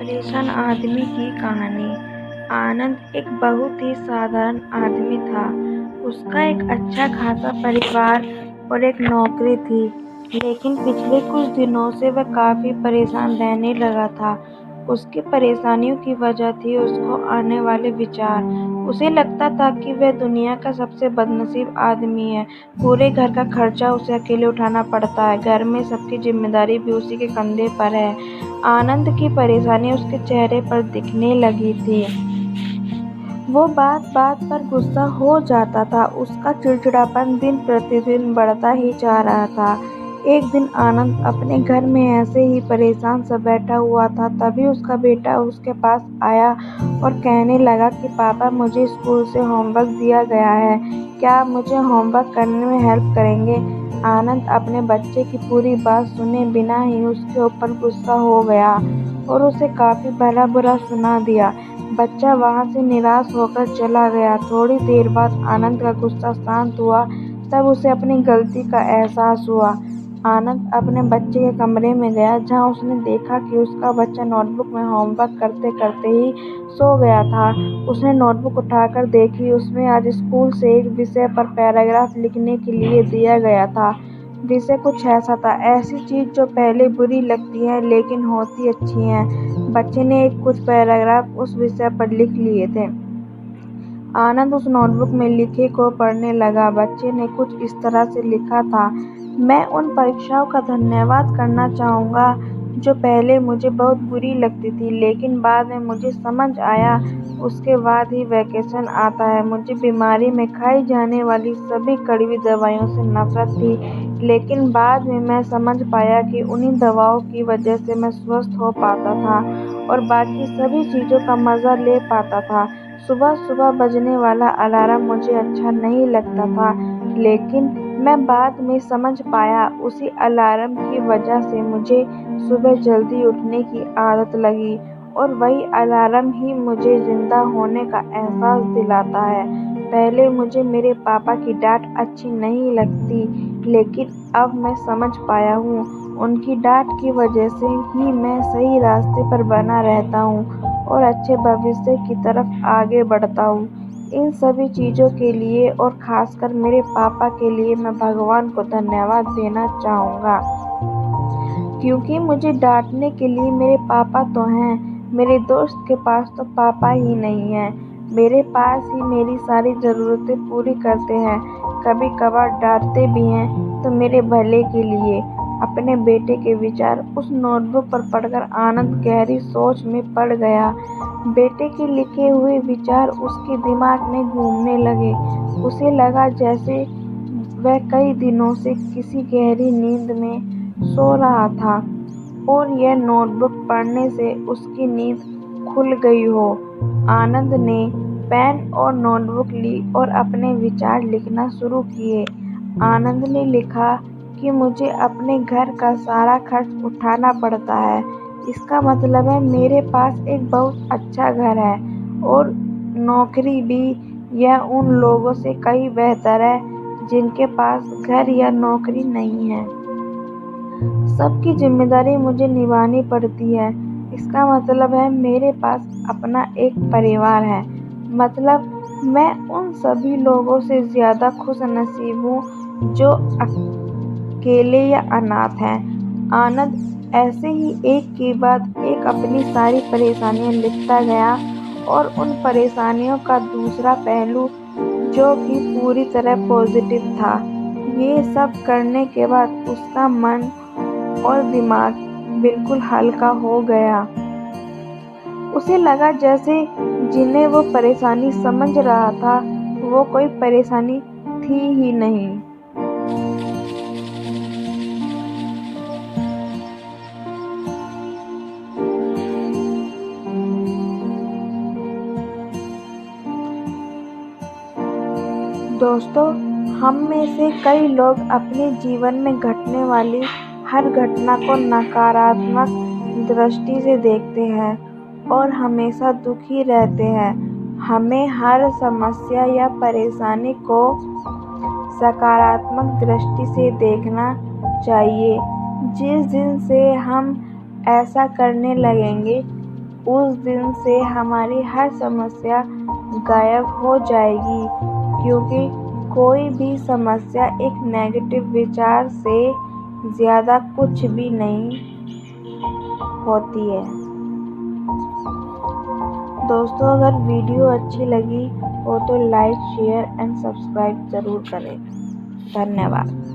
परेशान आदमी की कहानी। आनंद एक बहुत ही साधारण आदमी था। उसका एक अच्छा खासा परिवार और एक नौकरी थी, लेकिन पिछले कुछ दिनों से वह काफी परेशान रहने लगा था। उसकी परेशानियों की वजह थी उसको आने वाले विचार। उसे लगता था कि वह दुनिया का सबसे बदनसीब आदमी है। पूरे घर का खर्चा उसे अकेले उठाना पड़ता है, घर में सबकी जिम्मेदारी भी उसी के कंधे पर है। आनंद की परेशानी उसके चेहरे पर दिखने लगी थी। वो बात बात पर गुस्सा हो जाता था। उसका चिड़चिड़ापन दिन प्रतिदिन बढ़ता ही जा रहा था। एक दिन आनंद अपने घर में ऐसे ही परेशान सा बैठा हुआ था, तभी उसका बेटा उसके पास आया और कहने लगा कि पापा, मुझे स्कूल से होमवर्क दिया गया है, क्या आप मुझे होमवर्क करने में हेल्प करेंगे? आनंद अपने बच्चे की पूरी बात सुने बिना ही उसके ऊपर गुस्सा हो गया और उसे काफी भला बुरा सुना दिया। बच्चा वहाँ से निराश होकर चला गया। थोड़ी देर बाद आनंद का गुस्सा शांत हुआ, तब उसे अपनी गलती का एहसास हुआ। आनंद अपने बच्चे के कमरे में गया, जहाँ उसने देखा कि उसका बच्चा नोटबुक में होमवर्क करते करते ही सो गया था। उसने नोटबुक उठाकर देखी, उसमें आज स्कूल से एक विषय पर पैराग्राफ लिखने के लिए दिया गया था। विषय कुछ ऐसा था, ऐसी चीज जो पहले बुरी लगती है लेकिन होती अच्छी है। बच्चे ने कुछ पैराग्राफ उस विषय पर लिख लिए थे। आनंद उस नोटबुक में लिखे को पढ़ने लगा। बच्चे ने कुछ इस तरह से लिखा था, मैं उन परीक्षाओं का धन्यवाद करना चाहूँगा जो पहले मुझे बहुत बुरी लगती थी, लेकिन बाद में मुझे समझ आया उसके बाद ही वैकेशन आता है। मुझे बीमारी में खाई जाने वाली सभी कड़वी दवाइयों से नफरत थी, लेकिन बाद में मैं समझ पाया कि उन्हीं दवाओं की वजह से मैं स्वस्थ हो पाता था और बाकी सभी चीज़ों का मज़ा ले पाता था। सुबह सुबह बजने वाला अलार्म मुझे अच्छा नहीं लगता था, लेकिन मैं बाद में समझ पाया उसी अलार्म की वजह से मुझे सुबह जल्दी उठने की आदत लगी और वही अलार्म ही मुझे जिंदा होने का एहसास दिलाता है। पहले मुझे मेरे पापा की डांट अच्छी नहीं लगती, लेकिन अब मैं समझ पाया हूँ उनकी डांट की वजह से ही मैं सही रास्ते पर बना रहता हूँ और अच्छे भविष्य की तरफ आगे बढ़ता हूँ। इन सभी चीज़ों के लिए और खासकर मेरे पापा के लिए मैं भगवान को धन्यवाद देना चाहूँगा, क्योंकि मुझे डांटने के लिए मेरे पापा तो हैं। मेरे दोस्त के पास तो पापा ही नहीं है। मेरे पास ही मेरी सारी ज़रूरतें पूरी करते हैं। कभी कभार डांटते भी हैं तो मेरे भले के लिए। अपने बेटे के विचार उस नोटबुक पर पढ़कर आनंद गहरी सोच में पड़ गया। बेटे के लिखे हुए विचार उसके दिमाग में घूमने लगे। उसे लगा जैसे वह कई दिनों से किसी गहरी नींद में सो रहा था और यह नोटबुक पढ़ने से उसकी नींद खुल गई हो। आनंद ने पेन और नोटबुक ली और अपने विचार लिखना शुरू किए। आनंद ने लिखा कि मुझे अपने घर का सारा खर्च उठाना पड़ता है। इसका मतलब है मेरे पास एक बहुत अच्छा घर है और नौकरी भी। यह उन लोगों से कहीं बेहतर है जिनके पास घर या नौकरी नहीं है। सबकी जिम्मेदारी मुझे निभानी पड़ती है। इसका मतलब है मेरे पास अपना एक परिवार है। मतलब मैं उन सभी लोगों से ज्यादा खुशनसीब हूँ जो अकेले या अनाथ हैं। आनंद ऐसे ही एक के बाद एक अपनी सारी परेशानियां लिखता गया और उन परेशानियों का दूसरा पहलू जो कि पूरी तरह पॉजिटिव था। ये सब करने के बाद उसका मन और दिमाग बिल्कुल हल्का हो गया। उसे लगा जैसे जिन्हें वो परेशानी समझ रहा था वो कोई परेशानी थी ही नहीं। दोस्तों, हम में से कई लोग अपने जीवन में घटने वाली हर घटना को नकारात्मक दृष्टि से देखते हैं और हमेशा दुखी रहते हैं। हमें हर समस्या या परेशानी को सकारात्मक दृष्टि से देखना चाहिए। जिस दिन से हम ऐसा करने लगेंगे, उस दिन से हमारी हर समस्या गायब हो जाएगी, क्योंकि कोई भी समस्या एक नेगेटिव विचार से ज़्यादा कुछ भी नहीं होती है। दोस्तों, अगर वीडियो अच्छी लगी हो तो लाइक, शेयर एंड सब्सक्राइब ज़रूर करें। धन्यवाद।